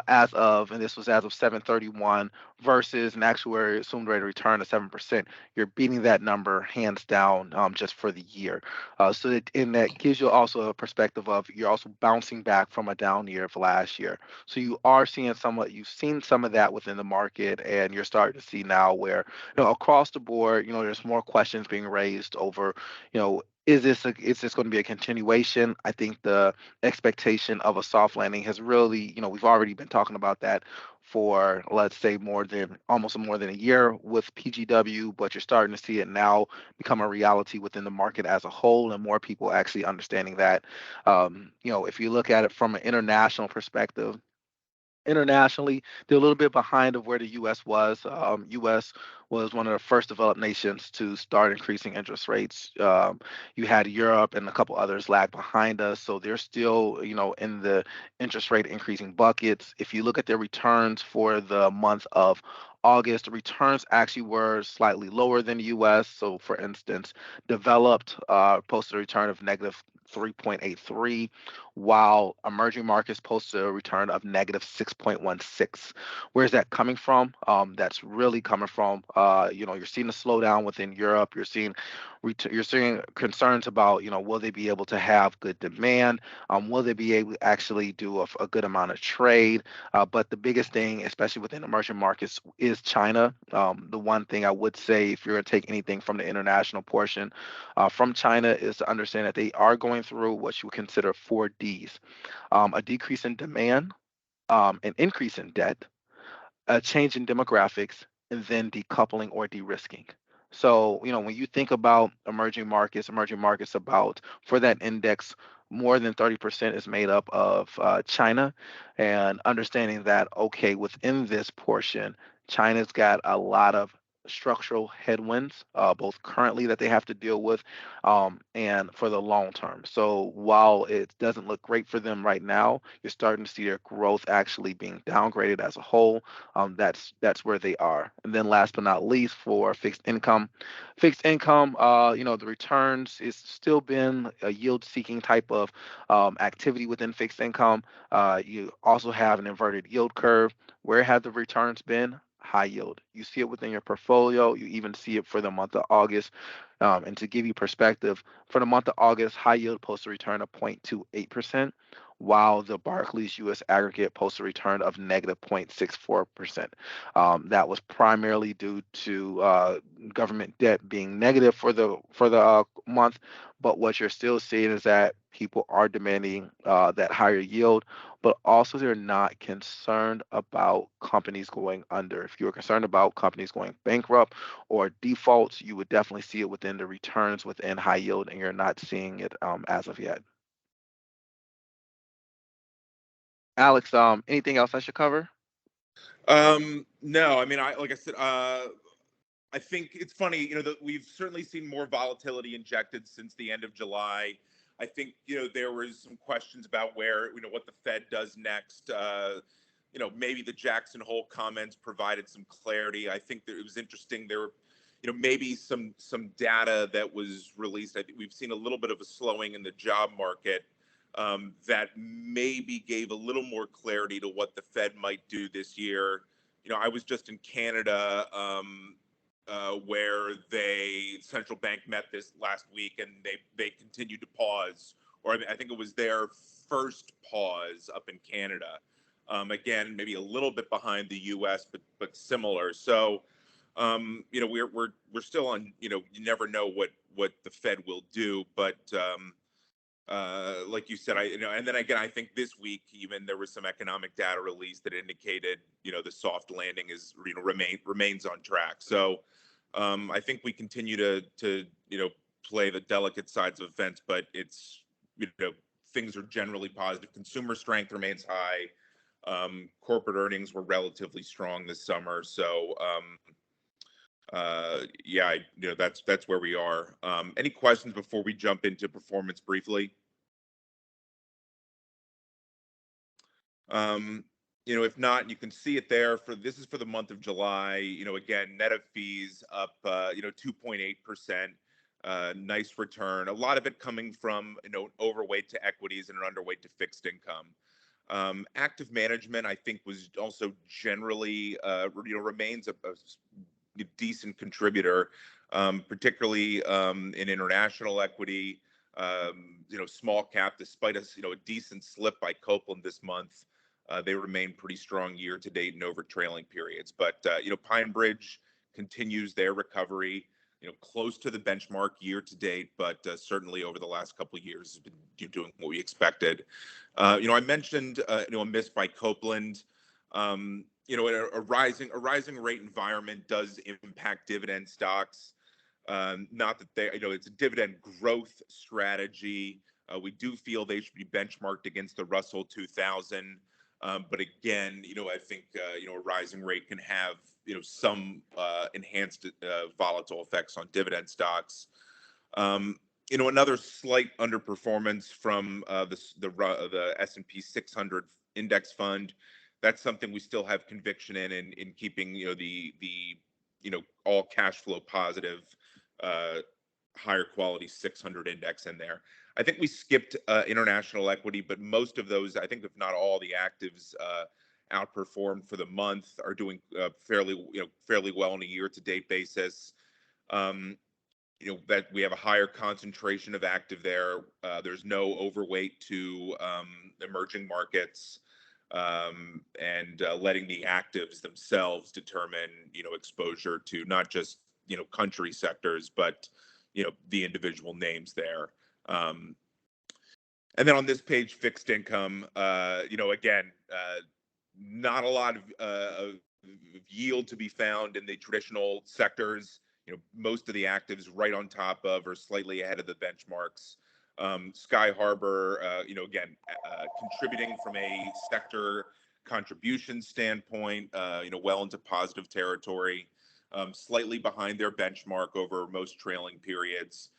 as of, and this was as of 7/31, versus an actuary assumed rate of return of 7%, you're beating that number hands down just for the year. So that gives you also a perspective of you're also bouncing back from a down year of last year. So you are seeing you've seen some of that within the market, and you're starting to see now where, across the board, there's more questions being raised over, is this going to be a continuation? I think the expectation of a soft landing has really, we've already been talking about that for, let's say, almost more than a year with PGW, but you're starting to see it now become a reality within the market as a whole, and more people actually understanding that. If you look at it from an international perspective, internationally, they're a little bit behind of where the U.S. was. U.S. was one of the first developed nations to start increasing interest rates. You had Europe and a couple others lag behind us, so they're still, in the interest rate increasing buckets. If you look at their returns for the month of August, the returns actually were slightly lower than the U.S. So, for instance, developed posted a return of negative 3.83, while emerging markets posted a return of negative 6.16. Where's that coming from? That's really coming from, you're seeing a slowdown within Europe. You're seeing concerns about, will they be able to have good demand? Will they be able to actually do a good amount of trade? But the biggest thing, especially within emerging markets, is China. The one thing I would say, if you're going to take anything from the international portion from China, is to understand that they are going through what you would consider 4Ds: a decrease in demand, an increase in debt, a change in demographics, and then decoupling or de-risking. So, when you think about emerging markets about for that index, more than 30% is made up of China, and understanding that, okay, within this portion, China's got a lot of structural headwinds, both currently that they have to deal with, and for the long term. So while it doesn't look great for them right now, you're starting to see their growth actually being downgraded as a whole. That's where they are. And then last but not least, for fixed income, the returns is still been a yield-seeking type of activity within fixed income. You also have an inverted yield curve. Where have the returns been? High yield. You see it within your portfolio. You even see it for the month of August. And to give you perspective, for the month of August, high yield posted a return of 0.28%, while the Barclays US aggregate posted a return of negative 0.64%. That was primarily due to government debt being negative for the month. But what you're still seeing is that people are demanding that higher yield, but also they're not concerned about companies going under. If you're concerned about companies going bankrupt or defaults, you would definitely see it within the returns within high yield, and you're not seeing it as of yet. Alex, anything else I should cover? No, I mean, like I said, I think it's funny, that we've certainly seen more volatility injected since the end of July. I think, there was some questions about where, what the Fed does next. Maybe the Jackson Hole comments provided some clarity. I think that it was interesting. There were, maybe some data that was released. I think we've seen a little bit of a slowing in the job market that maybe gave a little more clarity to what the Fed might do this year. I was just in Canada where central bank met this last week, and they continued to pause, or I think it was their first pause up in Canada. Again, maybe a little bit behind the U.S., but similar. So, we're still on. You never know what the Fed will do, but like you said, and then again, I think this week even there was some economic data released that indicated, the soft landing is, remains on track. So, I think we continue to play the delicate sides of events, but it's, things are generally positive. Consumer strength remains high. Corporate earnings were relatively strong this summer. So, yeah, that's where we are. Any questions before we jump into performance briefly? If not, you can see it there. This is for the month of July. Again, net of fees up 2.8%. Nice return. A lot of it coming from overweight to equities and an underweight to fixed income. Active management, I think, was also generally remains a decent contributor, particularly in international equity. Small cap, despite a decent slip by Copeland this month, they remain pretty strong year to date and over trailing periods. But PineBridge continues their recovery, close to the benchmark year to date, but certainly over the last couple of years has been doing what we expected. I mentioned a miss by Copeland. A rising rate environment does impact dividend stocks. Not that it's a dividend growth strategy. We do feel they should be benchmarked against the Russell 2000. But again, I think, a rising rate can have, some enhanced volatile effects on dividend stocks. Another slight underperformance from the S&P 600 index fund. That's something we still have conviction in keeping, the all cash flow positive, higher quality 600 index in there. I think we skipped international equity, but most of those, I think if not all the actives outperformed for the month, are doing fairly well on a year-to-date basis. That we have a higher concentration of active there. There's no overweight to emerging markets, and letting the actives themselves determine, exposure to not just, country sectors, but, the individual names there. And then on this page, fixed income, again, not a lot of yield to be found in the traditional sectors. Most of the actives right on top of or slightly ahead of the benchmarks. Sky Harbor, again, contributing from a sector contribution standpoint, well into positive territory, slightly behind their benchmark over most trailing periods.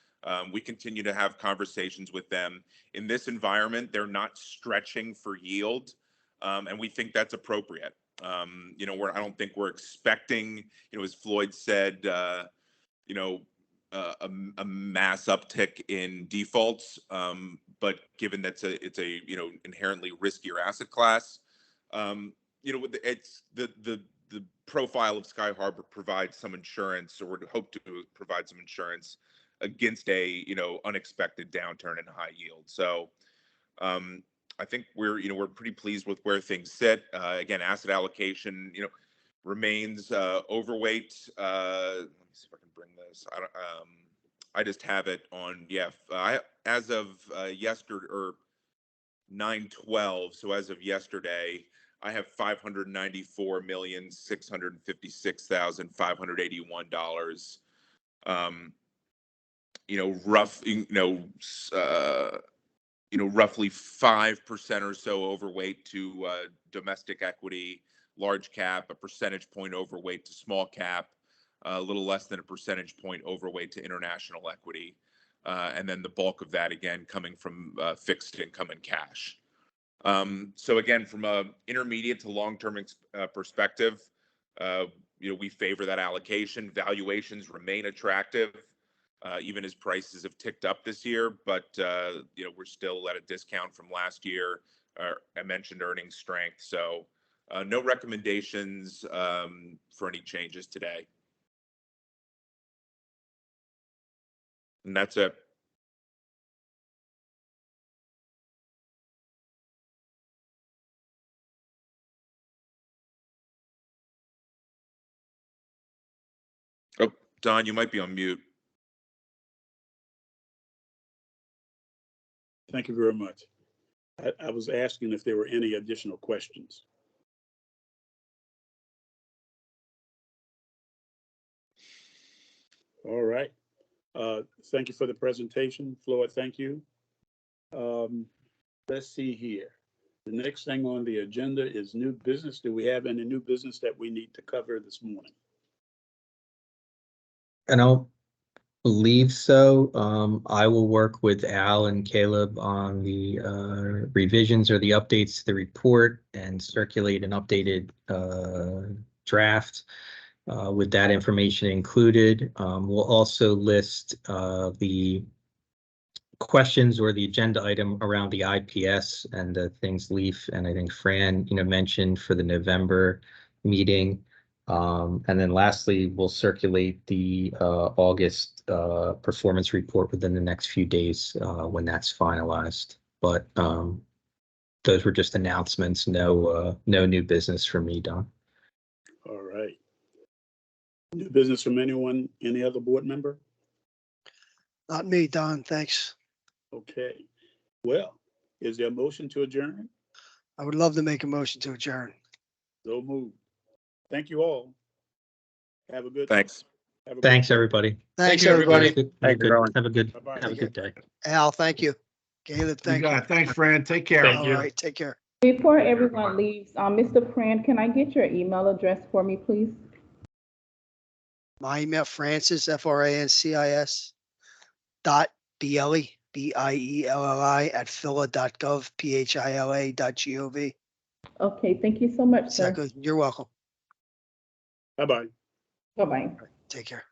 We continue to have conversations with them. In this environment, they're not stretching for yield, and we think that's appropriate. I don't think we're expecting, as Floyd said, a mass uptick in defaults, but given it's a inherently riskier asset class, it's the profile of Sky Harbor provides some insurance, or would hope to provide some insurance against a unexpected downturn in high yield. So I think we're pretty pleased with where things sit. Again, asset allocation remains overweight. Let me see if I can bring this. I just have it on. Yeah, as of yesterday, or 9/12. So as of yesterday, I have $594,656,581. Roughly 5% or so overweight to domestic equity, large cap, a percentage point overweight to small cap, a little less than a percentage point overweight to international equity, and then the bulk of that again coming from fixed income and cash. So again, from a intermediate to long-term perspective, we favor that allocation. Valuations remain attractive, even as prices have ticked up this year, but we're still at a discount from last year. I mentioned earnings strength, so no recommendations for any changes today. And that's it. Oh, Don, you might be on mute. Thank you very much. I was asking if there were any additional questions. All right. Thank you for the presentation, Floyd. Thank you. Let's see here. The next thing on the agenda is new business. Do we have any new business that we need to cover this morning? I don't believe so. I will work with Al and Caleb on the revisions or the updates to the report and circulate an updated draft with that information included. We'll also list the questions or the agenda item around the IPS and the things Leaf and I think Fran mentioned for the November meeting. And then lastly, we'll circulate the August performance report within the next few days when that's finalized. But those were just announcements. No new business from me, Don. All right. New business from anyone, any other board member? Not me, Don, thanks. Okay. Well, is there a motion to adjourn? I would love to make a motion to adjourn. So moved. Thank you all. Have a good. Thanks. Have a Thanks, good day. everybody. Thanks, you, everybody. everybody. Have a good Bye-bye. have a good day. Al, thank you. Caleb, You thank you. got it. Thanks, Fran. Take care. Thank All you. right, take care. Before everyone leaves, Mr. Fran, can I get your email address for me, please? My email, Francis, FRANCIS .BIELLI, BIELLI @phila.gov, PHILA.gov. Okay, thank you so much, Is that sir. good? You're welcome. Bye-bye. Bye-bye. Take care.